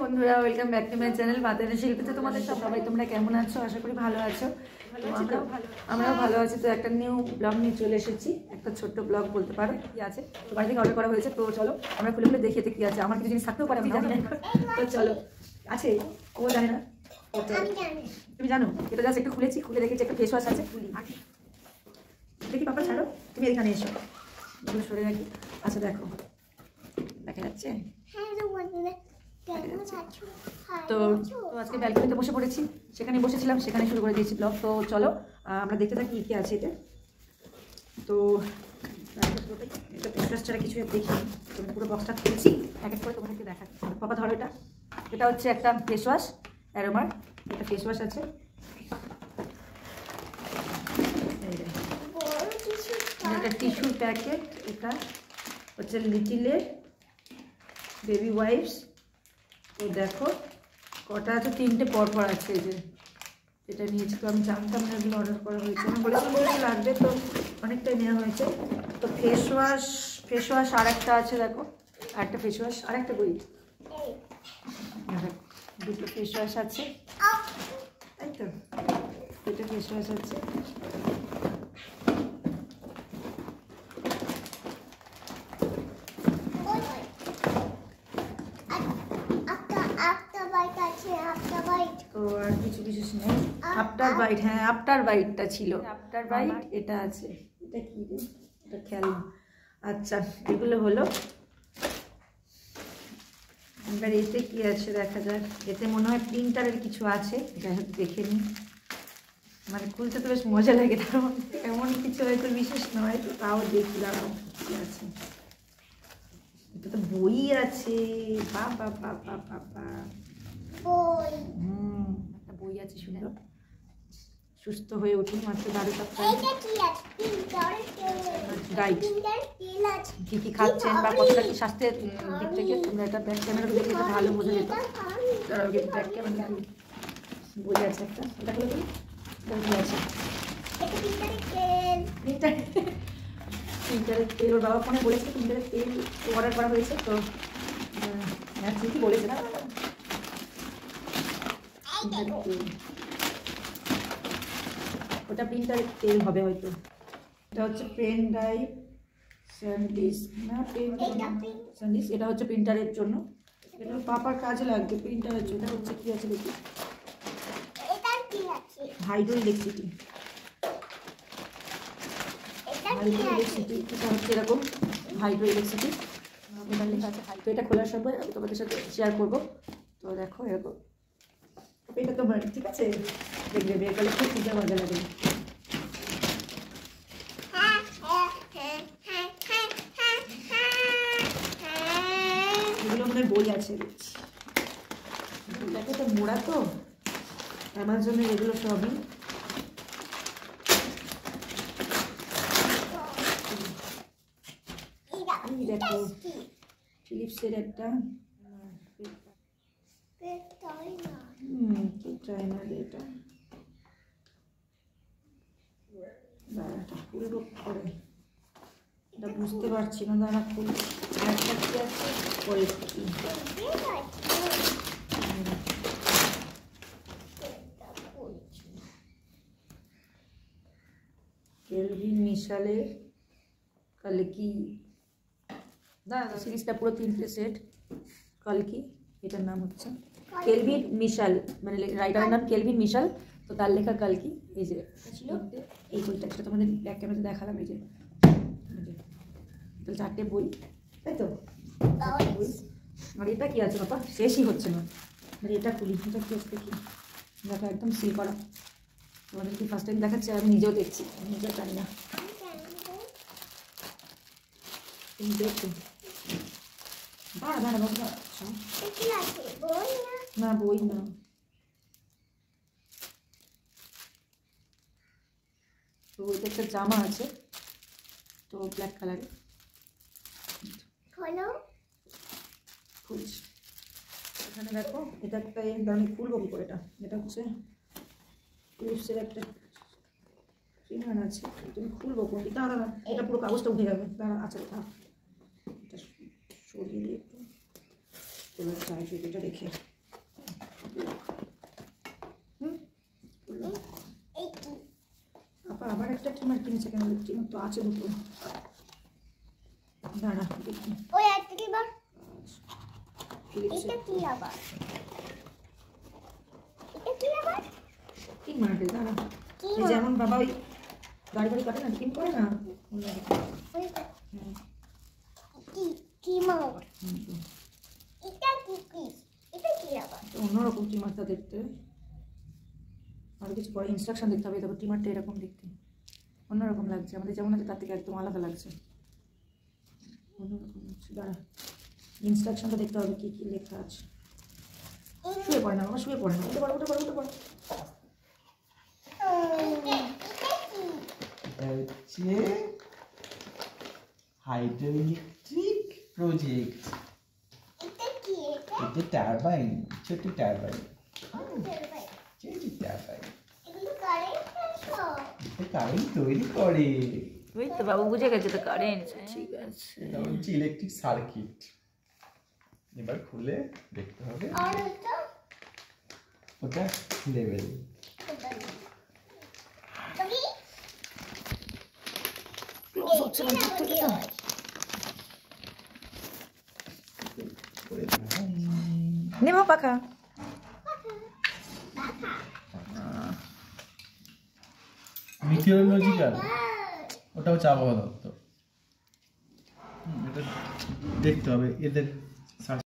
বন্ধুরা, welcome back to my channel মাতারি শিল্পীতে। তোমাদের সবাই তোমরা কেমন আছো? আশা করি ভালো আছো। আমরাও ভালো আছি। তো একটা নিউ ব্লগ নিয়ে চলে এসেছি, একটা ছোট্ট ব্লগ বলতে পারো। কি আছে তো বাড়ি থেকে অর্ডার করা হয়েছে, তো চলো আমরা খুলে খুলে দেখিয়ে কি আছে। আমার কিছু জিনিস থাকতেও পারে, আমি জানি না। তো চলো, আছে ও জানে না, তুমি জানো। এটা জাস্ট একটু খুলেছি, খুলে দেখেছি একটা ফেস ওয়াশ আছে। খুলি দেখি, পাপা ছাড়ো, তুমি এখানে এসো, এগুলো সরে রাখি। আচ্ছা দেখো, দেখা যাচ্ছে। তো আজকে ব্যালকনিতে বসে পড়েছি, সেখানে বসেছিলাম, সেখানে শুরু করে দিয়েছি ব্লগ। তো চলো আমরা দেখতে থাকি কি আছে এতে। তো এটা ফেস ছাড়া কিছু দেখিনি, তুমি পুরো বক্সটা খুলেছি, এক এক করে তোমাদেরকে দেখা। পাপা ধরো, এটা হচ্ছে একটা ফেস ওয়াশ, অ্যারোমার। এটা ফেস ওয়াশ আছে, এটা টিস্যুর প্যাকেট। এটা হচ্ছে লিটিলের বেবি ওয়াইপস। তো দেখো কটা আছে, তিনটে পরপর আছে। এই যে এটা নিয়েছি, তো আমি জানতাম না এগুলো অর্ডার করা হয়েছে, আমি বলেছিলাম লাগবে, তো অনেকটাই নেওয়া হয়েছে। তো ফেস ওয়াশ আর একটা আছে, দেখো আরেকটা ফেস ওয়াশ, আর একটা বই, দুটো ফেস ওয়াশ আছে, তাই তো দুটো ফেস ওয়াশ আছে। তো আর কিছু বিশেষ নেই। আফটার বাইট, হ্যাঁ আফটার বাইটটা ছিল, আফটার বাইট এটা আছে। এটা কি রে? এটা খেলনা। আচ্ছা, এগুলো হলো। এবার এতে কি আছে দেখা যাক। এতে মনে হয় প্রিন্টারের কিছু আছে, যাই হোক দেখে নিই। মানে খুলতে তো বেশ মজা লাগে, তার মধ্যে এমন কিছু হয়তো বিশেষ নয়, তো তাও দেখলাম কি আছে। এটা তো বই আছে, বাবা বাবা বাবা, একটা বই আছে সুন্দর। সুস্থ হয়ে উঠুন, মাত্র 12 সপ্তাহ। গাইড, কি কি খাচ্ছেন বা কতটা কি স্বাস্থ্যের দিক থেকে, তোমরা এটা ব্যাক ক্যামেরা দেখে এটা ভালো বোঝা যেত। ব্যাক ক্যামেরা বই আছে একটা, এটা হলো কি বই আছে। প্রিন্টারের তেল, ওর বাবা ফোনে বলেছে প্রিন্টারের তেল অর্ডার করা হয়েছে। তো হ্যাঁ ঠিকই বলেছে না, ওটা প্রিন্টারের তেল হবে হয়তো। এটা হচ্ছে পেন ড্রাইভ স্যান্ডউইচ, না পেন স্যান্ডউইচ, এটা হচ্ছে প্রিন্টারের জন্য। এটা পাপার কাজে লাগবে প্রিন্টারের জন্য। এটা হচ্ছে কি আছে দেখি, হাইড্রো ইলেকট্রিসিটি। এটা হচ্ছে এরকম হাইড্রো ইলেকট্রিসিটি, এটা লেখা আছে হাইড্রো। এটা খোলার সময় আমি তোমাদের সাথে শেয়ার করবো। তো দেখো এরকম, এটা তোমার ঠিক আছে, দেখবে বের করলে খুব খুব মজা লাগে। এগুলো মনে বই আছে, দেখো তো মোড়া, তো অ্যামাজনের এগুলো সবই। দেখো ফিলিপসের একটা, চাইনা এটা খুলবো করে, এটা বুঝতে পারছি না, দাঁড়া খুল। একটা কি আছে পরে, কেলভিন মিশালের কালকি, দাঁড়া সিরিজটা পুরো 3টে সেট। কালকি, এটার নাম হচ্ছে কেলভিন মিশাল, মানে রাইটারের নাম কেলভিন মিশাল, তো তার লেখা কালকি। এই যে ছিল এই বইটা, সেটা তোমাদের ব্যাক ক্যামেরাতে দেখালাম। এই যে 4টে বই, তাই তো বই। আর এটা কি আছে বাবা, শেষই হচ্ছে না। মানে এটা খুলি, এটা কি আছে দেখি, দেখো একদম সিল করা। তোমাদের কি ফার্স্ট টাইম দেখাচ্ছে, আমি নিজেও দেখছি, আমি নিজেও জানি না। তুমি দেখো, না বই না, তো ওইটা একটা জামা আছে, তো ব্ল্যাক কালারের। খুলছি, এখানে দেখো এটা একটা, আমি খুলবো কি করে এটা। এটা হচ্ছে ফিলিপসের একটা ট্রিমার আছে, তুমি খুলবো কোনটি? দাঁড়া, এটা পুরো কাগজটা উঠে যাবে, দাঁড়া। আচ্ছা এটা সরিয়ে দিয়ে একটু, এবার চাই এটা রেখে নিচে কেন দেখছি তো আছে দুটো দাঁড়া দেখি ওই একটা বার এটা কি আবার কি মারবে দাঁড়া এই যেমন বাবা ওই গাড়ি গাড়ি কাটে না টিম করে না কি মার এটা কি আবার অন্যরকম টিমারটা দেখতে আর কিছু পরে ইনস্ট্রাকশন দেখতে হবে তবে টিমারটা এরকম দেখতে অন্যরকম লাগছে আমাদের যেমন আছে তার থেকে একদম আলাদা লাগছে অন্যরকম লাগছে দাঁড়া ইনস্ট্রাকশনটা দেখতে হবে কি কি লেখা আছে শুয়ে পড়ে না বাবা শুয়ে পড়ে না উঠে পড়ে উঠে পড়ে উঠে পড়ে হচ্ছে হাইড্রোইলেকট্রিক প্রজেক্ট এটা টারবাইন ছোট টারবাইন কারেন্ট তৈরি করে ওই তো বাবু বুঝে গেছে তো কারেন্ট ঠিক আছে এটা হচ্ছে ইলেকট্রিক সার্কিট এবার খুলে দেখতে হবে ওটা লেভেল নেমো পাখা মিথিওলজিক্যাল ওটা হচ্ছে আবহাওয়া দপ্তর এটা দেখতে হবে এদের